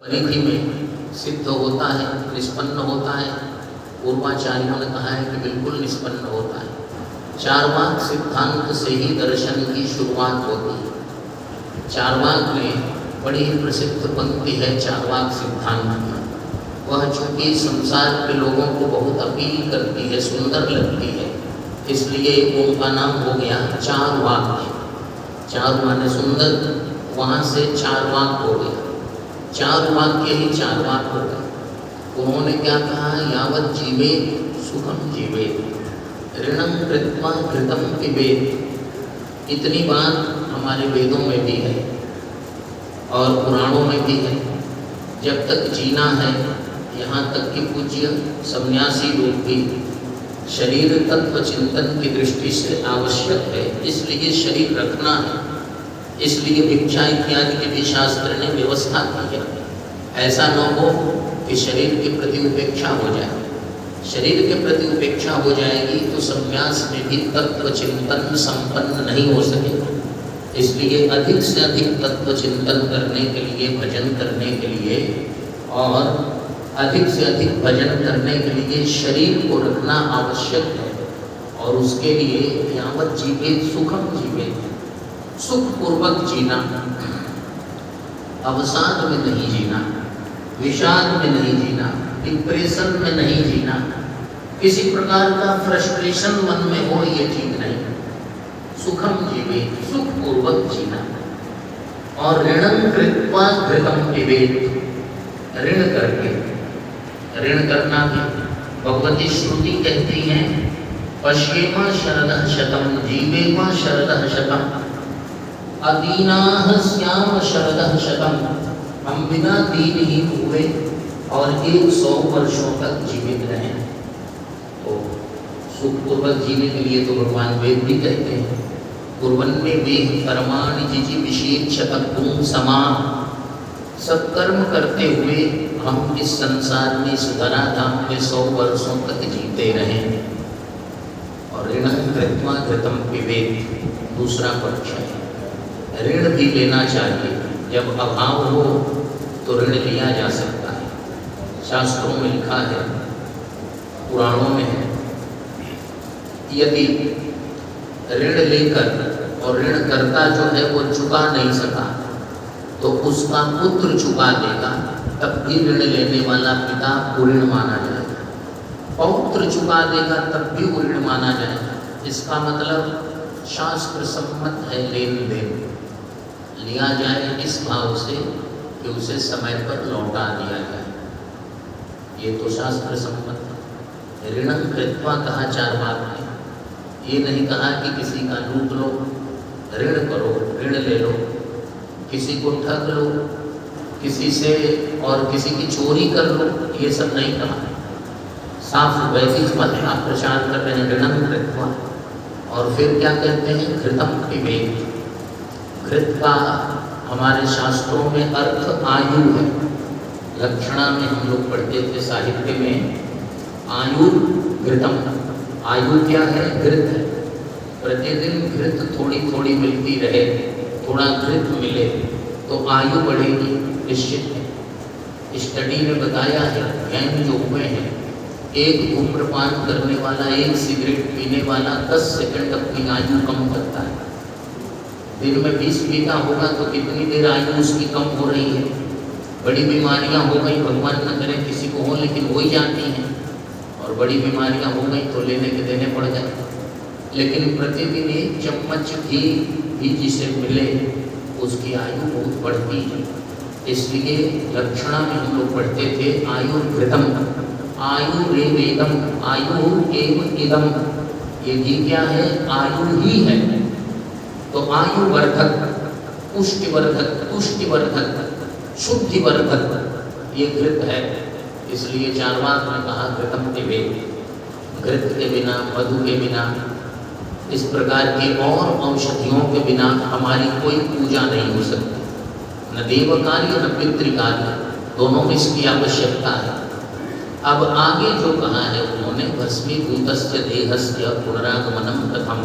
परिधि में सिद्ध होता है, निष्पन्न होता है। पूर्वाचार्यों ने कहा है कि बिल्कुल निष्पन्न होता है। चार्वाक सिद्धांत से ही दर्शन की शुरुआत होती है। चार्वाक में बड़ी प्रसिद्ध पंक्ति है चार्वाक सिद्धांत की। वह चूँकि संसार के लोगों को बहुत अपील करती है, सुंदर लगती है, इसलिए उनका नाम हो गया चार्वाक। चार माने सुंदर, वहाँ से चार्वाक हो गया। चार वाक्य ही चार्वाक हो गए। उन्होंने क्या कहा? यावत जीवे सुखम जीवे, ऋणम कृत्वा घृतम पिबेत। इतनी बात हमारे वेदों में भी है और पुराणों में भी है। जब तक जीना है, यहाँ तक कि पूज्य सन्यासी लोग भी शरीर तत्व चिंतन की दृष्टि से आवश्यक है, इसलिए शरीर रखना है, इसलिए भिक्षा इत्यादि के भी शास्त्र ने व्यवस्था की है। ऐसा न हो कि शरीर के प्रति उपेक्षा हो जाए। शरीर के प्रति उपेक्षा हो जाएगी तो संन्यास में भी तत्व चिंतन संपन्न नहीं हो सकेगा। इसलिए अधिक से अधिक तत्व चिंतन करने के लिए, भजन करने के लिए और अधिक से अधिक भजन करने के लिए शरीर को रखना आवश्यक है। और उसके लिए यावत जीवे सुखम जीवे, सुख पूर्वक जीना, अवसाद में नहीं जीना, विषाद में नहीं जीना, डिप्रेशन में नहीं जीना, किसी प्रकार का फ्रस्ट्रेशन मन में हो, ये ठीक नहीं। सुखम जीवे, सुख पूर्वक जीना। और ऋणं कृत्वा घृतं पिबेत, ऋण करके, ऋण करना भी भगवती श्रुति कहती है पश्येमा शरदः शतम जीवेमा शरदः शतम अदीनाः स्याम शरदः शतम। हम बिना दीनहीन हुए और 100 वर्षों तक जीवित रहें। तो सुखपूर्वक जीने के लिए तो भगवान वेद भी कहते हैं कुर्वन्ने वेह कर्माणि जिजीविषेच्छतगुं समाः। सत्कर्म करते हुए हम इस संसार में, इस धराधाम में 100 वर्षों तक जीते रहें। और ऋणं कृत्वा घृतं पिबेत, दूसरा पक्ष है। ऋण भी लेना चाहिए। जब अभाव हो तो ऋण लिया जा सकता है। शास्त्रों में लिखा है, पुराणों में है, यदि ऋण लेकर और ऋण करता जो है वो चुका नहीं सका तो उसका पुत्र चुका देगा, तब भी ऋण लेने वाला पिता ऋण माना जाएगा। पौत्र चुका देगा तब भी ऋण माना जाएगा। इसका मतलब शास्त्र सम्मत है लेन देन, लिया जाए इस भाव से कि उसे समय पर लौटा दिया जाए। ये तो शास्त्र सम्मत है। ऋणं कृत्वा कहा चार्वाक ने, ये नहीं कहा कि किसी का लूट लो, ऋण करो, ऋण ले लो, किसी को ठग लो, किसी से और किसी की चोरी कर लो, ये सब नहीं कहा। साफ वैदिक मत का प्रचार कर रहे हैं ऋणं कृत्वा। और फिर क्या कहते हैं? घृतं पिबेत। घृत का हमारे शास्त्रों में अर्थ आयु है। लक्षणा में हम लोग पढ़ते थे साहित्य में, आयु घृतम। आयु क्या है? घृत है। प्रतिदिन घृत थोड़ी थोड़ी मिलती रहे, थोड़ा घृत मिले तो आयु बढ़ेगी, निश्चित है। स्टडी ने बताया है, ज्ञान जो हुए हैं, एक धूम्रपान करने वाला, एक सिगरेट पीने वाला 10 सेकंड अपनी आयु कम करता है। दिन में 20 पीता होगा तो कितनी देर आयु उसकी कम हो रही है। बड़ी बीमारियां हो गई, भगवान न करे किसी को हो, लेकिन हो ही जाती हैं। और बड़ी बीमारियां हो गई तो लेने के देने पड़ जाए। लेकिन प्रतिदिन 1 चम्मच घी भी जिसे मिले उसकी आयु बहुत बढ़ती है। इसलिए लक्षणा में हम लोग पढ़ते थे आयु घृतम, आयु रेवेदम, आयु एव इदम। ये घी क्या है? आयु ही है। तो आयु वर्धक, पुष्टिवर्धक, तुष्टिवर्धक, शुद्धिवर्धक ये घृत है। इसलिए चार्वाक ने कहा घृतं पिबेत। घृत के बिना, मधु के बिना, इस प्रकार की और औषधियों के बिना हमारी कोई पूजा नहीं हो सकती। न देव कार्य न पितृकार्य, दोनों में इसकी आवश्यकता है। अब आगे जो कहा है उन्होंने, भस्मीभूतस्य देहस्य पुनरागमनम कथम।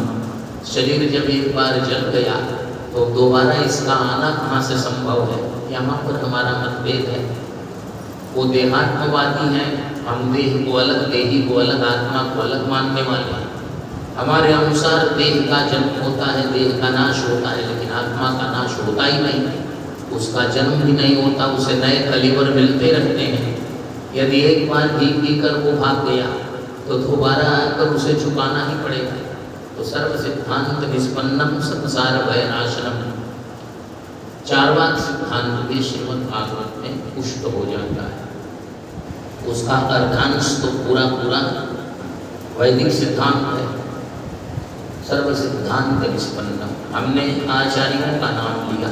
शरीर जब एक बार जल गया तो दोबारा इसका आना कहाँ से संभव है? यहाँ पर हमारा मतभेद है। वो देहात्मवादी हैं, हम देह को अलग, देही को अलग, आत्मा को अलग मानने वाले हैं। हमारे अनुसार देह का जन्म होता है, देह का नाश होता है, लेकिन आत्मा का नाश होता ही नहीं, उसका जन्म भी नहीं होता, उसे नए कलीवर मिलते रहते हैं। यदि एक बार भीग पी कर वो भाग गया तो दोबारा आकर उसे चुकाना ही पड़ेगा। तो सर्व सिद्धांत निष्पन्नम संसार भय नाशनम, चार्वाक सिद्धांत भी श्रीमद् भागवत में पुष्ट हो जाता है। उसका अर्धांश तो पूरा पूरा वैदिक सिद्धांत है, सर्व सिद्धांत निष्पन्नम। हमने आचार्यों का नाम लिया,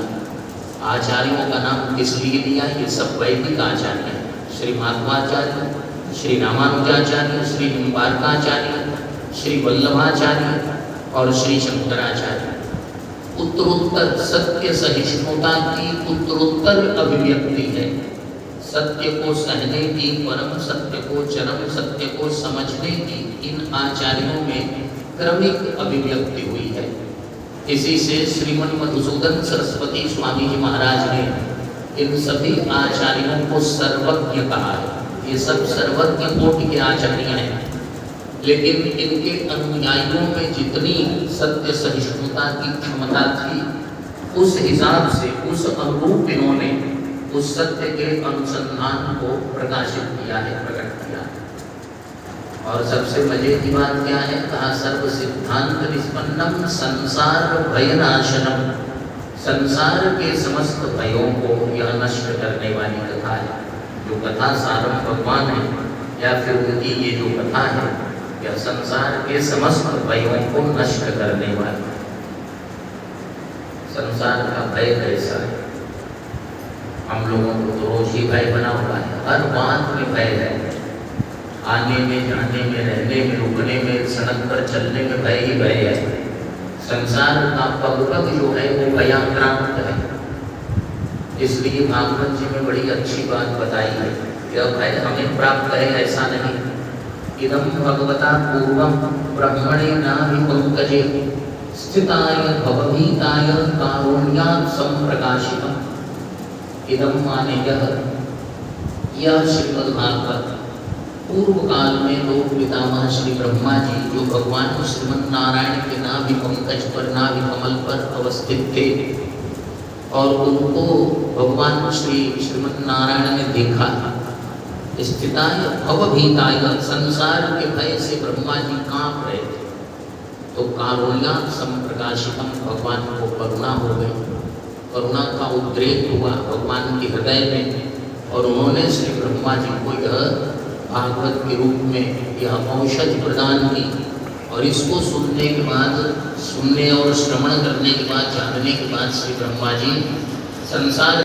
आचार्यों का नाम किस लिए लिया? ये सब वैदिक आचार्य हैं, श्री माधवाचार्य, श्री रामानुजाचार्य, श्री निम्बार्काचार्य, श्री वल्लभाचार्य और श्री शंकराचार्य। उत्तरोत्तर सत्य सहिष्णुता की उत्तरोत्तर अभिव्यक्ति है। सत्य को सहने की, परम सत्य को, चरम सत्य को समझने की इन आचार्यों में क्रमिक अभिव्यक्ति हुई है। इसी से श्रीमन मधुसूदन सरस्वती स्वामी जी महाराज ने इन सभी आचार्यों को सर्वज्ञ कहा है। ये सब सर्वज्ञ कोटि के आचार्य हैं, लेकिन इनके अनुयायियों में जितनी सत्य सहिष्णुता की क्षमता थी, उस हिसाब से, उस अनुरूप इन्होंने उस सत्य के अनुसंधान को प्रकाशित किया है, प्रकट किया है। और सबसे मजे की बात क्या है? कहा सर्व सिद्धांत निष्पन्नम संसार भय नाशनम, संसार के समस्त भयों को यह नष्ट करने वाली कथा है। जो कथा सारम भगवान है या फिर उनकी ये जो कथा है, यह संसार के समस्त भयों को नष्ट करने वाली। संसार का भय कैसा है? हम लोगों को तो रोज ही भय बना हुआ है, हर बात में भय है। आने में, जाने में, रहने में, रुकने में, सड़क पर चलने में भय ही भय है। संसार का पग जो है वो भयाक्रांत है। इसलिए भागवत जी में बड़ी अच्छी बात बताई है कि भय हमें प्राप्त है ऐसा नहीं। इदं भगवता पूर्वं ब्रह्मणे नाभिपंकजे स्थिताय भवभीताय कारुण्यात् संप्रकाशितम्। इदं माने यह श्रीमद् भागवत पूर्व काल में लोक पितामह श्री ब्रह्मा जी जो भगवान श्रीमद् नारायण के नाभि पंकज पर, नाभि कमल पर अवस्थित थे और उनको भगवान श्रीमद् नारायण ने देखा। स्थिताय भवभीताय, संसार के भय से ब्रह्मा जी कांप रहे थे। तो कारुण्यात् संप्रकाशितम्, भगवान को करुणा हो गई, करुणा का उद्रेक हुआ भगवान के हृदय में और उन्होंने श्री ब्रह्मा जी को यह भागवत के रूप में यह औषधि प्रदान की। और इसको सुनने के बाद, सुनने और श्रवण करने के बाद, जानने के बाद श्री ब्रह्मा जी संसार